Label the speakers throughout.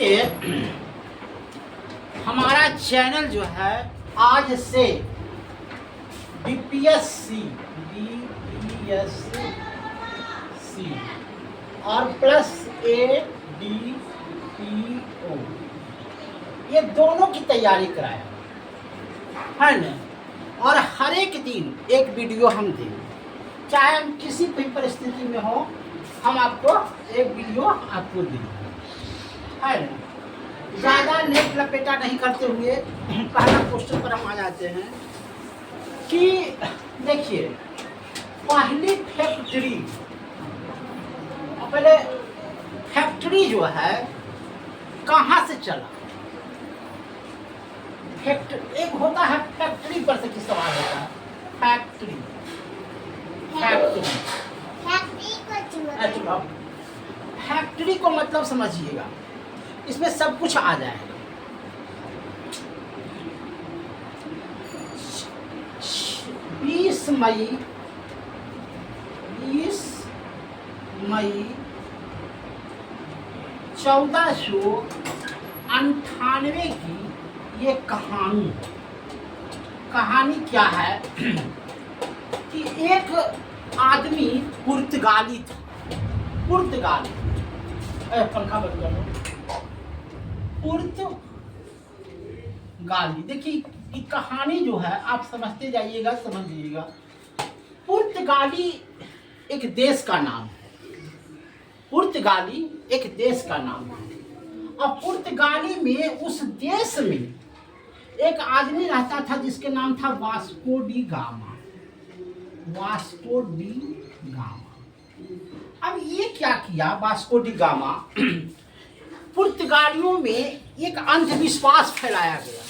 Speaker 1: देखिए, हमारा चैनल जो है आज से बीपीएससी और प्लस ADPO ये दोनों की तैयारी कराया है ना। और हर एक दिन एक वीडियो हम देंगे, चाहे हम किसी भी परिस्थिति में हो, हम आपको एक वीडियो आपको देंगे, है ना। ज़्यादा नेट लपेटा नहीं करते हुए पहला क्वेश्चन पर हम आ जाते हैं कि देखिए, पहली फैक्ट्री, पहले फैक्ट्री जो है कहाँ से चला। फैक्ट्री एक होता है, फैक्ट्री पर से किस सवाल होता है, फैक्ट्री अच्छा, फैक्ट्री को मतलब समझिएगा, इसमें सब कुछ आ जाएगा। 20 मई 1498 की ये कहानी क्या है कि एक आदमी पुर्तगाली था। पंखा बंद कर लो। पुर्तगाली, देखिए ये कहानी जो है आप समझते जाइएगा, समझ लीजिएगा। पुर्तगाली एक देश का नाम है, पुर्तगाली एक देश का नाम है। और पुर्तगाली में, उस देश में एक आदमी रहता था जिसके नाम था वास्को डी गामा। अब ये क्या किया वास्को डी गामा, पुर्तगालियों में एक अंधविश्वास फैलाया गया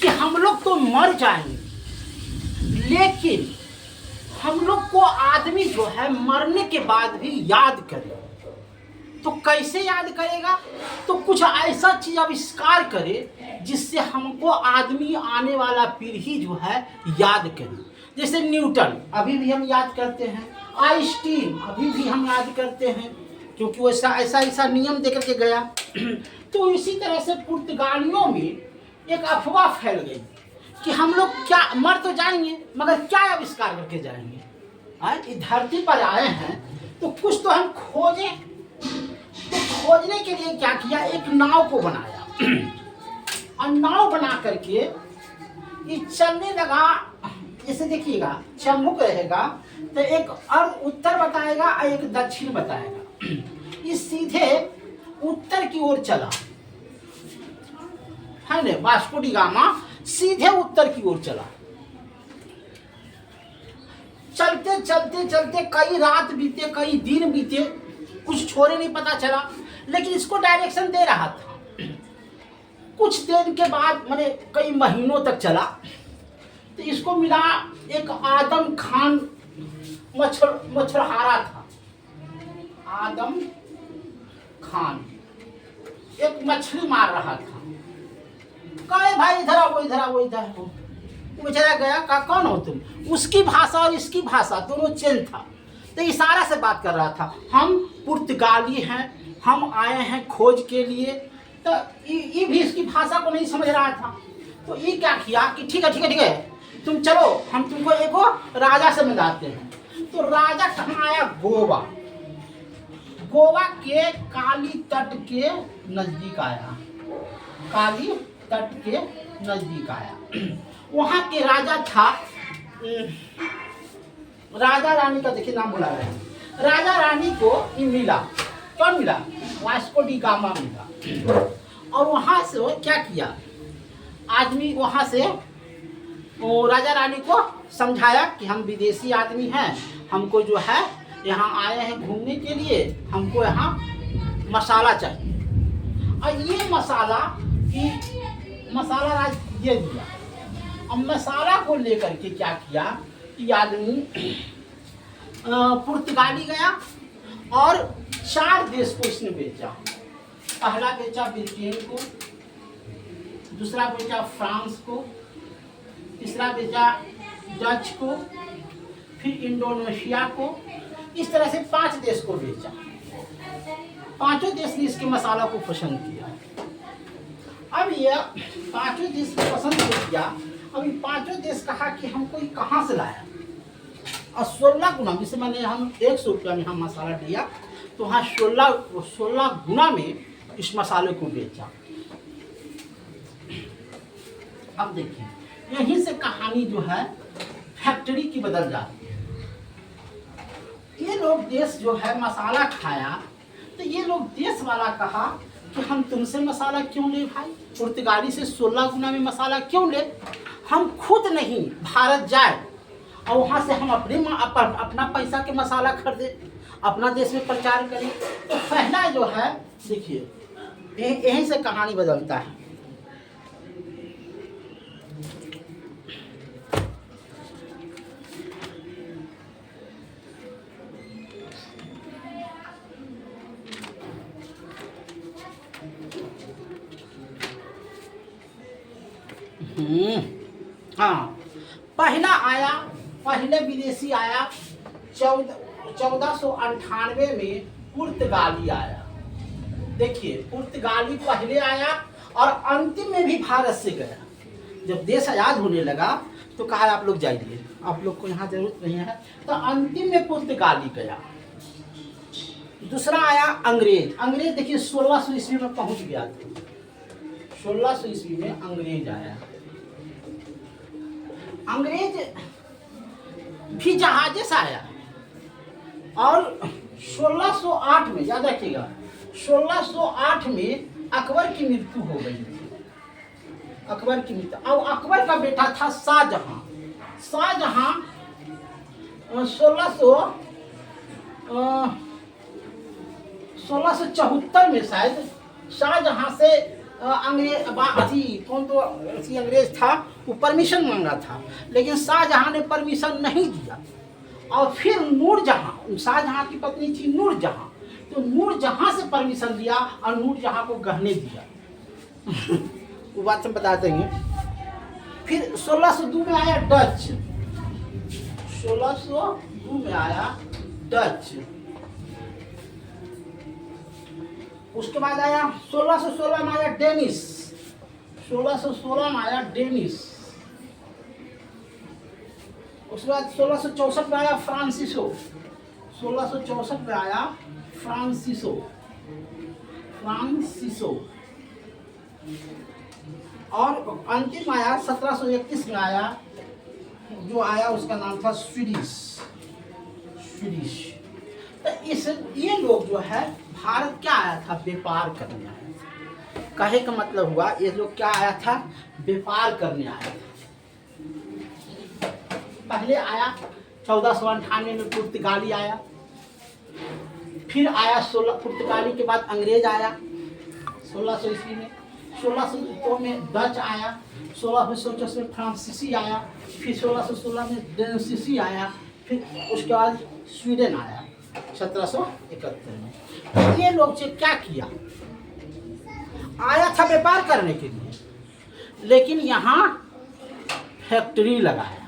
Speaker 1: कि हम लोग तो मर जाएंगे, लेकिन हम लोग को आदमी जो है मरने के बाद भी याद करे। तो कैसे याद करेगा, तो कुछ ऐसा चीज आविष्कार करे जिससे हमको आदमी आने वाला पीढ़ी जो है याद करे। जैसे न्यूटन अभी भी हम याद करते हैं, आइंस्टीन अभी भी हम याद करते हैं, क्योंकि वो ऐसा नियम देकर के गया। तो इसी तरह से पुर्तगालियों में एक अफवाह फैल गई कि हम लोग क्या मर तो जाएंगे, मगर क्या आविष्कार करके जाएंगे। इस धरती पर आए हैं तो कुछ तो हम खोजें। तो खोजने के लिए क्या किया, एक नाव को बनाया और नाव बना करके ये चलने लगा। जैसे देखिएगा, चम्मुक रहेगा तो एक उत्तर बताएगा और एक दक्षिण बताएगा। ये सीधे उत्तर की ओर चला, है ना। वास्को डी गामा सीधे उत्तर की ओर चला। चलते चलते चलते कई रात बीते, कई दिन बीते, कुछ छोरे नहीं पता चला, लेकिन इसको डायरेक्शन दे रहा था। कुछ दिन के बाद, माने कई महीनों तक चला, तो इसको मिला एक आदम खान मछुआरा था। आदम खान एक मछली मार रहा था। कहे भाई इधर आओ, इधर आओ, इधर आओ। बेचारा गया, कहा कौन हो तुम। उसकी भाषा और इसकी भाषा दोनों चेंज था, तो इशारा से बात कर रहा था। हम पुर्तगाली हैं, हम आए हैं खोज के लिए। तो ये भी इसकी भाषा को नहीं समझ रहा था। तो ये क्या किया कि ठीक है, तुम चलो, हम तुमको एक राजा से मिलाते हैं। तो राजा कहाँ आया, गोवा के काली तट के नजदीक आया। काली तट के नजदीक आया। वहाँ के राजा था, राजा रानी का देखिए नाम बुला रहे हैं। राजा रानी को ये मिला, कौन मिला, वास्को डी गामा मिला। और वहाँ से क्या किया, आदमी वहाँ से वो राजा रानी को समझाया कि हम विदेशी आदमी हैं, हमको जो है यहाँ आए हैं घूमने के लिए, हमको यहाँ मसाला चाहिए। और ये मसाला राज ये दिया। अब मसाला को लेकर के क्या किया कि आदमी पुर्तगाली गया और 4 देश को इसने बेचा। पहला बेचा ब्रिटेन को, दूसरा बेचा फ्रांस को, तीसरा बेचा डच को, फिर इंडोनेशिया को। इस तरह से 5 देश को बेचा। पांचों देश ने इसके मसाला को पसंद किया। अब ये पांचों देश ने पसंद किया। अब ये पांचों देश कहा कि हमको ये कहाँ से लाया, और 16 गुना, जैसे मैंने हम 100 रुपया में हम मसाला लिया तो वहाँ 16 गुना में इस मसाले को बेचा। अब देखिए यहीं से कहानी जो है फैक्ट्री की बदल जाती है। ये लोग देश जो है मसाला खाया तो ये लोग देश वाला कहा कि हम तुमसे मसाला क्यों ले भाई, पुर्तगाली से 16 गुना में मसाला क्यों ले, हम खुद नहीं भारत जाए और वहाँ से हम अपना पैसा के मसाला खरीदे, अपना देश में प्रचार करें। तो पहला जो है देखिए यहीं से कहानी बदलता है। हाँ, पहले विदेशी आया 1498 में पुर्तगाली आया। देखिए पुर्तगाली पहले आया और अंतिम में भी भारत से गया। जब देश आज़ाद होने लगा तो कहा आप लोग जाइए, आप लोग को यहाँ जरूरत नहीं है, तो अंतिम में पुर्तगाली गया। दूसरा आया अंग्रेज देखिए 1600 ईस्वी में पहुँच गया था। 1600 ईस्वी में अंग्रेज आया। अंग्रेज भी जहाजे से आया और 1608 में, याद रखिएगा 1608 में अकबर की मृत्यु हो गई थी। अकबर की मृत्यु, और अकबर का बेटा था शाहजहां। 1674 में शायद शाहजहां से अंग्रेज था, वो परमिशन मांगा था, लेकिन शाहजहां ने परमिशन नहीं दिया। और फिर नूरजहां, शाहजहां की पत्नी थी नूरजहां, तो नूरजहां से परमिशन दिया और नूरजहां को गहने दिया। वो बात हम बता देंगे। फिर 1602 में आया डच। 1602 में आया डच। उसके बाद आया 1616 में आया डेनिस। 1616 में आया डेनिस। उसके बाद 1664 में आया फ्रांसिसो। 1664 में आया फ्रांसिसो। और अंतिम आया 1731 में आया, जो आया उसका नाम था स्वीडिश। तो ये लोग जो है भारत क्या आया था, व्यापार करने आया। कहे का मतलब हुआ ये लोग क्या आया था, व्यापार करने आया था। पहले आया 1498 में पुर्तगाली आया, फिर आया पुर्तगाली के बाद अंग्रेज आया 1600 ईस्वी में। 1602 में डच आया, 1664 में फ्रांसीसी आया, फिर 1616 में डेंसिसी आया, फिर उसके बाद स्वीडन आया 1771 में। ये लोग से क्या किया, आया था व्यापार करने के लिए, लेकिन यहाँ फैक्ट्री लगाया।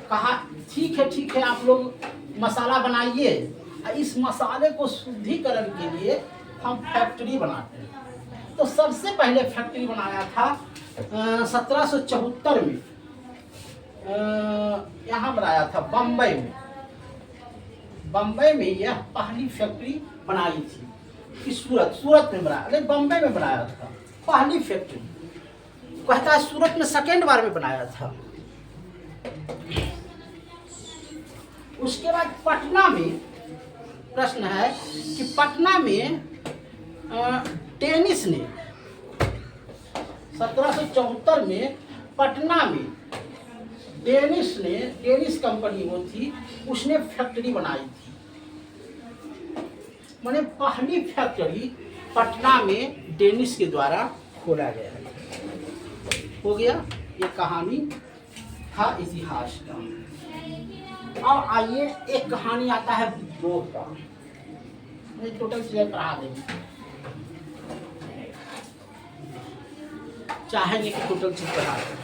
Speaker 1: कहा ठीक है आप लोग मसाला बनाइए, इस मसाले को शुद्धिकरण के लिए हम फैक्ट्री बनाते हैं। तो सबसे पहले फैक्ट्री बनाया था 1774 में, यहाँ बनाया था बम्बई में यह पहली फैक्ट्री बनाई थी। कि सूरत में बनाया, नहीं बम्बई में बनाया था पहली फैक्ट्री। कहता है सूरत में सेकेंड बार में बनाया था। उसके बाद पटना में, प्रश्न है कि पटना में डेनिस ने 1774 में पटना में डेनिस कंपनी वो थी, उसने फैक्ट्री बनाई थी। माने पहली फैक्ट्री पटना में डेनिस के द्वारा खोला गया है। हो गया ये कहानी था इतिहास का। अब आइए एक कहानी आता है विद्रोह का। मैं टोटल चीजें पढ़ा देंगे, चाहेंगे कि टोटल चीज पढ़ा दें।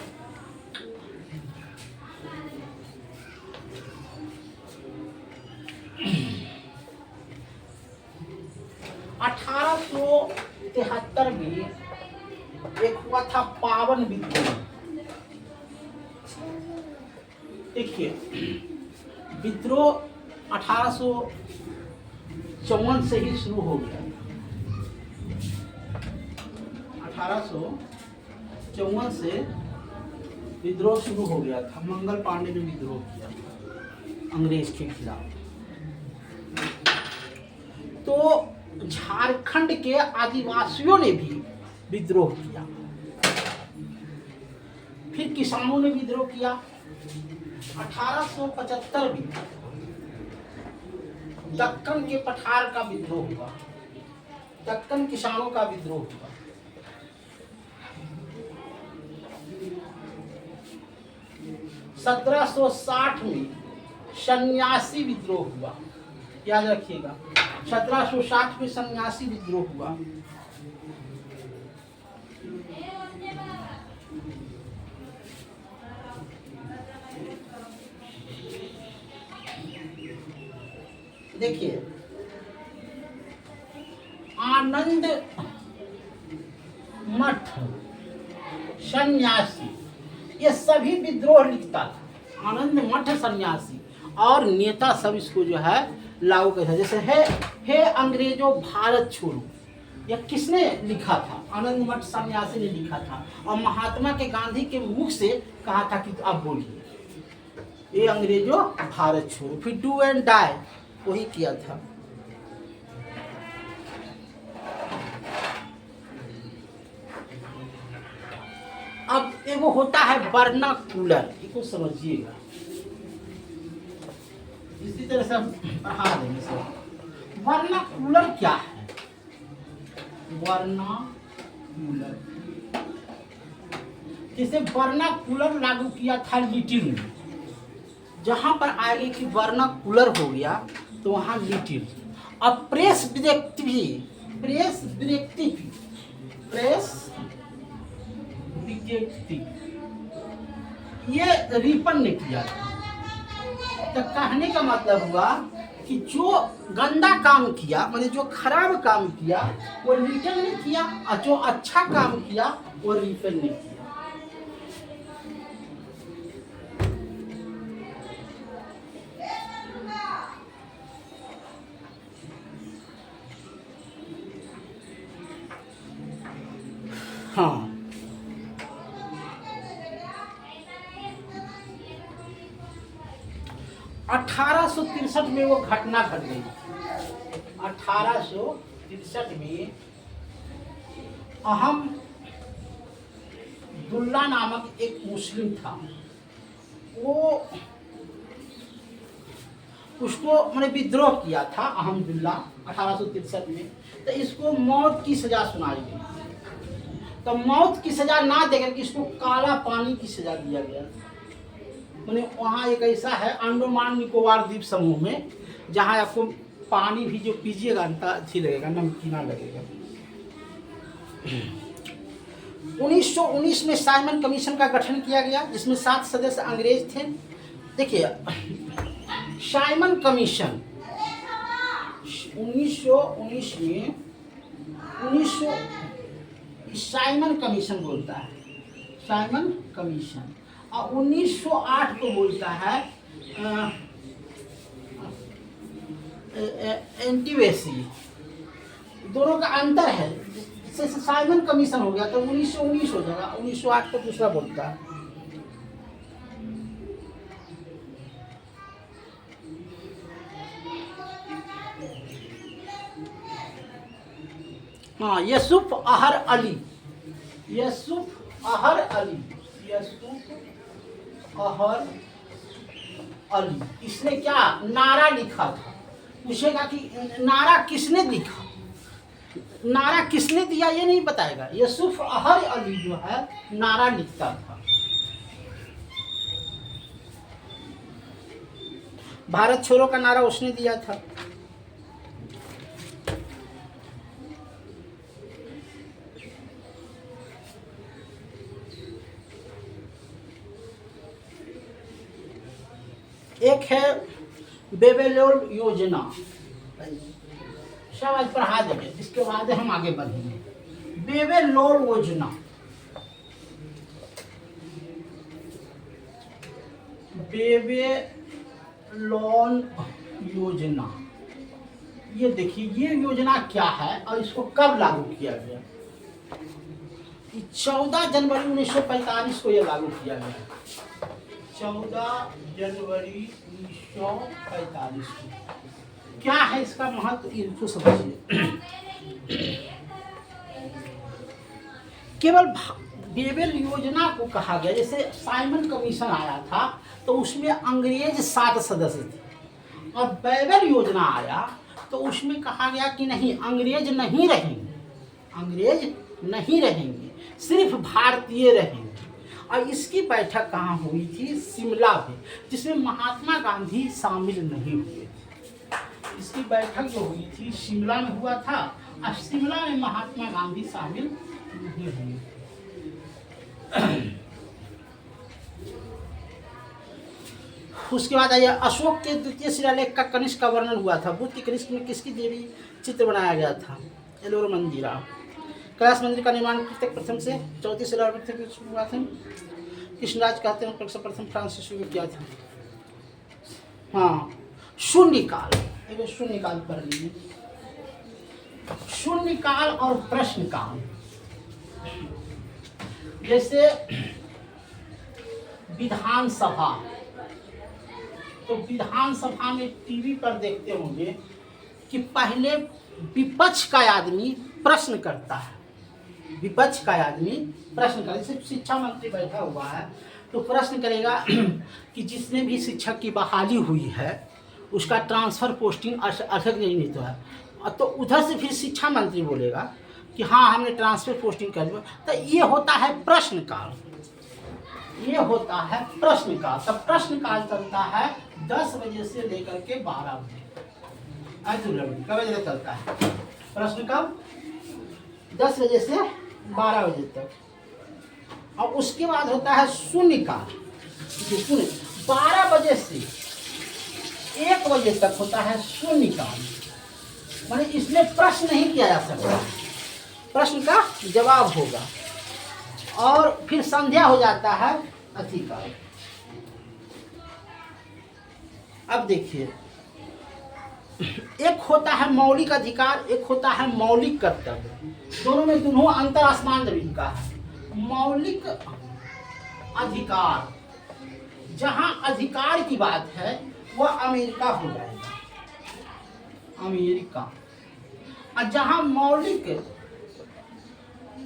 Speaker 1: 1975 में एक हुआ था पावन विद्रोह। देखिए, विद्रोह 1854 से ही शुरू हो गया। 1854 से विद्रोह शुरू हो गया था। मंगल पांडे ने विद्रोह किया था अंग्रेज के खिलाफ। तो झारखंड के आदिवासियों ने भी विद्रोह किया, फिर किसानों ने विद्रोह किया। 1875 में दक्कन के पठार का विद्रोह हुआ, दक्कन किसानों का विद्रोह हुआ। 1760 में सन्यासी विद्रोह हुआ, याद रखिएगा। 1760 में सन्यासी विद्रोह हुआ। देखिए, आनंद मठ, सन्यासी, ये सभी विद्रोह लिखता था। आनंद मठ, सन्यासी और नेता सब इसको जो है लागू करता। जैसे हे अंग्रेजों भारत छोड़ो, यह किसने लिखा था? आनंद मठ सन्यासी ने लिखा था। और महात्मा के गांधी के मुख से कहा था कि आप बोलिए, ये अंग्रेजों भारत छोड़ो। फिर डू एंड डाई वही किया था। अब एगो होता है वर्नाकुलर, इसको समझिएगा, इसी तरह से पढ़ा देंगे सब। वर्नाकुलर क्या है? वर्नाकुलर, जैसे वर्नाकुलर लागू किया था लिटिल में। जहां पर आगे कि वर्नाकुलर हो गया तो वहां लिटिल। अब press directive, press directive, press directive ये रिपन ने किया था। तो कहने का मतलब हुआ कि जो गंदा काम किया, मतलब जो खराब काम किया वो रिटन ने किया, और जो अच्छा काम किया वो रिपन ने किया। हाँ, (1863) में वो घटना घट गई। 1863 में अहमदुल्ला नामक एक मुस्लिम था, वो उसको मैंने विद्रोह किया था अहमदुल्ला 1863 में। तो इसको मौत की सजा सुनाई गई। तो मौत की सजा ना देकर के इसको काला पानी की सजा दिया गया। मैंने वहाँ एक ऐसा है अंडमान निकोबार द्वीप समूह में, जहाँ आपको पानी भी जो पीजिएगा अच्छी लगेगा, नमकीना लगेगा। 1919 में साइमन कमीशन का गठन किया गया, जिसमें 7 सदस्य अंग्रेज थे। देखिए, साइमन कमीशन 1919 में साइमन कमीशन बोलता है, साइमन कमीशन, और 1908 को बोलता है एंटीवेसी। दोनों का अंतर है। जैसे साइमन कमीशन हो गया तो 1919 हो जाएगा, 1908 को दूसरा बोलता है। हाँ, यूसुफ अहर अली, यूसुफ अहर अली, यूसुफ अहर अली, इसने क्या नारा लिखा था? पूछेगा कि नारा किसने लिखा, नारा किसने दिया, ये नहीं बताएगा। यूसुफ अहर अली जो है नारा लिखता था। भारत छोड़ो का नारा उसने दिया था। एक है बेबेलोर योजना, सब आज पढ़ा देंगे, इसके बाद हम आगे बढ़ेंगे। बेबे लोन योजना, बेबे लोन योजना, ये देखिए ये योजना क्या है और इसको कब लागू किया गया। 14 जनवरी 1945 को यह लागू किया गया। 14 जनवरी 1945 को। क्या है इसका महत्व, इनको समझिए। केवल बेबेल योजना को कहा गया, जैसे साइमन कमीशन आया था तो उसमें अंग्रेज 7 सदस्य थे, और बेबेल योजना आया तो उसमें कहा गया कि नहीं, अंग्रेज नहीं रहेंगे, अंग्रेज नहीं रहेंगे, सिर्फ भारतीय रहेंगे। और इसकी बैठक कहाँ हुई थी, शिमला में, जिसमें महात्मा गांधी शामिल नहीं हुए थे। इसकी बैठक जो हुई थी शिमला में हुआ था, और शिमला में महात्मा गांधी शामिल नहीं हुए। उसके बाद आइए, अशोक के द्वितीय शिलालेख का कनिष्क का वर्णन हुआ था। बुद्ध की कनिष्क में किसकी देवी चित्र बनाया गया था, एलोरा मंदिरा। कैलाश मंदिर का निर्माण प्रथम से 34 शिलालेख से हुआ था। कृष्णराज कहते हैं प्रथम फ्रांसिस ने किया था। हाँ, शून्यकाल, एक शून्यकाल पढ़ लीजिए। शून्यकाल और प्रश्नकाल, जैसे विधानसभा, तो विधानसभा में टीवी पर देखते होंगे कि पहले विपक्ष का आदमी प्रश्न करता है, विपक्ष का आदमी प्रश्न करे। जैसे शिक्षा मंत्री बैठा हुआ है तो प्रश्न करेगा कि जिसने भी शिक्षक की बहाली हुई है उसका ट्रांसफ़र पोस्टिंग अधिक नहीं तो है, तो उधर से फिर शिक्षा मंत्री बोलेगा कि हाँ हमने ट्रांसफ़र पोस्टिंग कर दिया। तो ये होता है प्रश्नकाल, ये होता है प्रश्नकाल। तब प्रश्नकाल चलता है 10 बजे से लेकर के 12 बजे। कब बजे तक चलता है प्रश्नकाल? 10 बजे से 12 बजे तक। और उसके बाद होता है शून्यकाल। 12 बजे से 1 बजे तक होता है शून्यकाल, माने इसमें प्रश्न नहीं किया जा सकता, प्रश्न का जवाब होगा। और फिर संध्या हो जाता है अधिकार। अब देखिए, एक होता है मौलिक अधिकार, एक होता है मौलिक कर्तव्य। दोनों में दोनों अंतर आसमान जमीन का है। मौलिक अधिकार, जहां अधिकार की बात है वह अमेरिका हो जाएगा, अमेरिका। और जहां मौलिक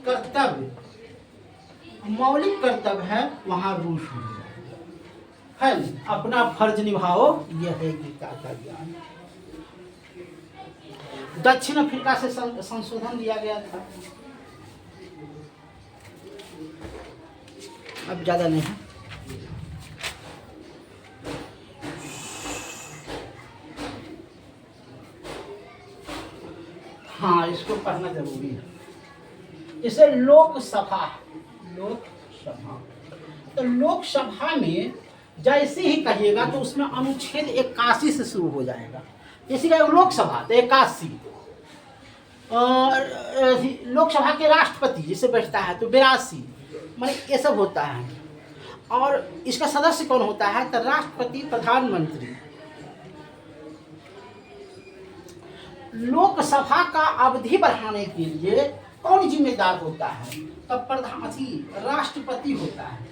Speaker 1: कर्तव्य, मौलिक कर्तव्य है वहां रूस हो जाएगा। है अपना फर्ज निभाओ, यह है गीता का ज्ञान। दक्षिण अफ्रीका से संशोधन दिया गया था, अब ज्यादा नहीं है। हाँ, इसको पढ़ना जरूरी है। इसे लोकसभा, लोकसभा, तो लोकसभा में जैसे ही कहिएगा तो उसमें अनुच्छेद 81 से शुरू हो जाएगा। जैसे कहेगा लोकसभा तो 81, लोकसभा के राष्ट्रपति जैसे बैठता है तो 82, माने ये सब होता है। और इसका सदस्य कौन होता है, तो राष्ट्रपति, प्रधानमंत्री। लोकसभा का अवधि बढ़ाने के लिए कौन जिम्मेदार होता है, तब राष्ट्रपति होता है,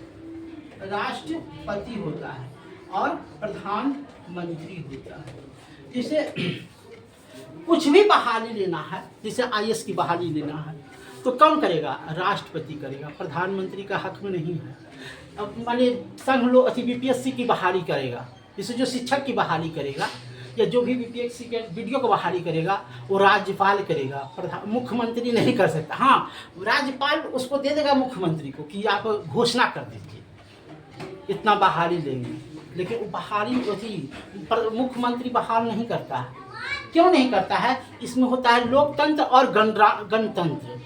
Speaker 1: राष्ट्रपति होता है और प्रधानमंत्री होता है। जैसे कुछ भी बहाली लेना है, जैसे IAS की बहाली लेना है तो कौन करेगा, राष्ट्रपति करेगा, प्रधानमंत्री का हक में नहीं है। अब माने संघ लोग BPSC की बहाली करेगा, जैसे जो शिक्षक की बहाली करेगा या जो भी BPSC के वीडियो को बहाली करेगा वो राज्यपाल करेगा, मुख्यमंत्री नहीं कर सकता। हाँ, राज्यपाल उसको दे देगा मुख्यमंत्री को कि आप घोषणा कर दीजिए इतना बहाली लेंगे, लेकिन वो बहाली मुख्यमंत्री बहाल नहीं करता है। क्यों नहीं करता है, इसमें होता है लोकतंत्र और गणतंत्र।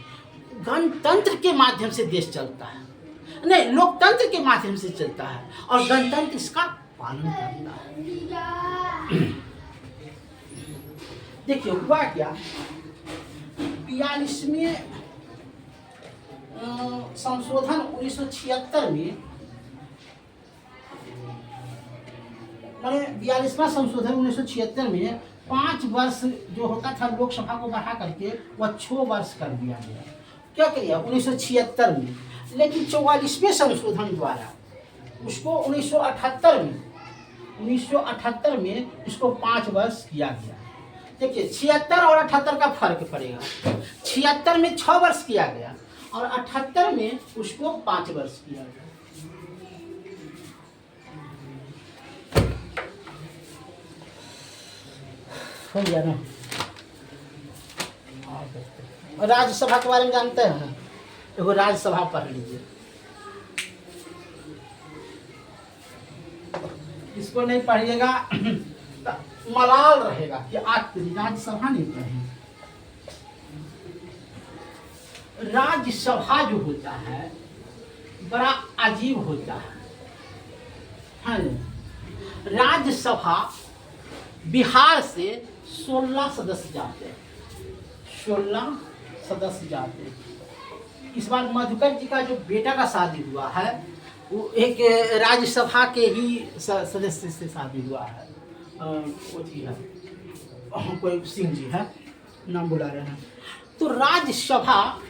Speaker 1: गणतंत्र के माध्यम से देश चलता है, नहीं लोकतंत्र के माध्यम से चलता है और गणतंत्र इसका पालन करता है। देखिए हुआ क्या, 42वें संशोधन 1976 में, मैंने 42वां संशोधन 1976 में 5 वर्ष जो होता था लोकसभा को बढ़ा करके वह 6 वर्ष कर दिया गया। क्या किया 1976 में, लेकिन 44वें संशोधन द्वारा उसको 1978 में इसको 5 वर्ष किया गया। देखिए 76 और 78 का फर्क पड़ेगा। 76 में 6 वर्ष किया गया और 78 में उसको 5 वर्ष किया गया। हो गया ना। राज्यसभा के बारे में जानते हैं, देखो राज्यसभा पढ़ लीजिए, इसको नहीं पढ़िएगा तो मलाल रहेगा कि आज राज्यसभा नहीं पढ़ी। राज्यसभा जो होता है बड़ा अजीब होता है। राज्यसभा बिहार से 16 सदस्य जाते हैं, 16 सदस्य जाते हैं। इस बार मधुकर जी का जो बेटा का शादी हुआ है वो एक राज्यसभा के ही सदस्य से शादी हुआ है। वो जी है, कोई सिंह जी है, नाम बुला रहे हैं। तो राज्यसभा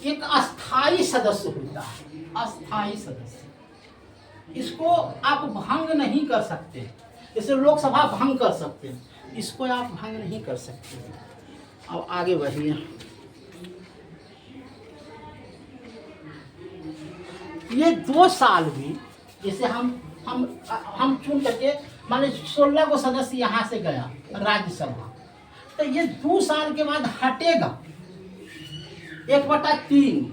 Speaker 1: एक अस्थाई सदस्य होता है, अस्थाई सदस्य। इसको आप भंग नहीं कर सकते, जैसे लोकसभा भंग कर सकते हैं, इसको आप भंग नहीं कर सकते। अब आगे बढ़िए। ये 2 साल भी, जैसे हम चुन करके मान लीजिए 16 को सदस्य यहाँ से गया राज्यसभा, तो ये 2 साल के बाद हटेगा 1/3,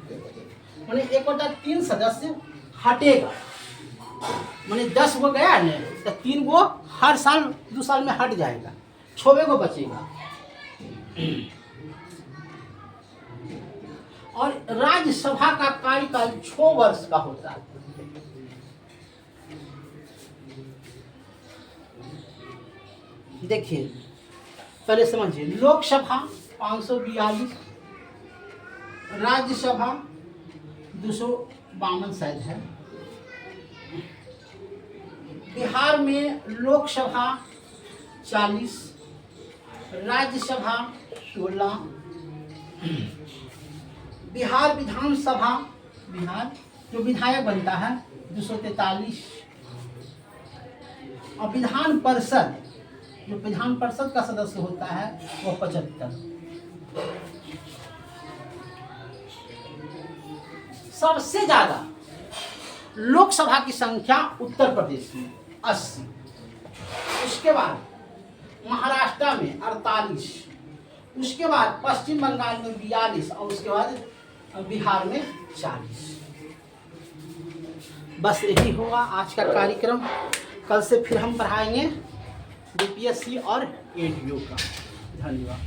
Speaker 1: माने 1/3 सदस्य हटेगा। माने 10 गो गया न तो 3 गो हर साल 2 साल में हट जाएगा, 6 गो बचेगा। और राज्यसभा का कार्यकाल 6 वर्ष का होता है। देखिए पहले समझिए, लोकसभा 542, राज्यसभा 252 शायद है। बिहार में लोकसभा 40, राज्यसभा 16, बिहार विधानसभा, बिहार जो विधायक बनता है 243, और विधान परिषद जो विधान परिषद का सदस्य होता है वो 75। सबसे ज्यादा लोकसभा की संख्या उत्तर प्रदेश में 80, उसके बाद महाराष्ट्र में 48, उसके बाद पश्चिम बंगाल में 42 और उसके बाद बिहार में 40। बस यही होगा आज का कार्यक्रम। कल से फिर हम पढ़ाएंगे बीपीएससी और एडीओ का। धन्यवाद।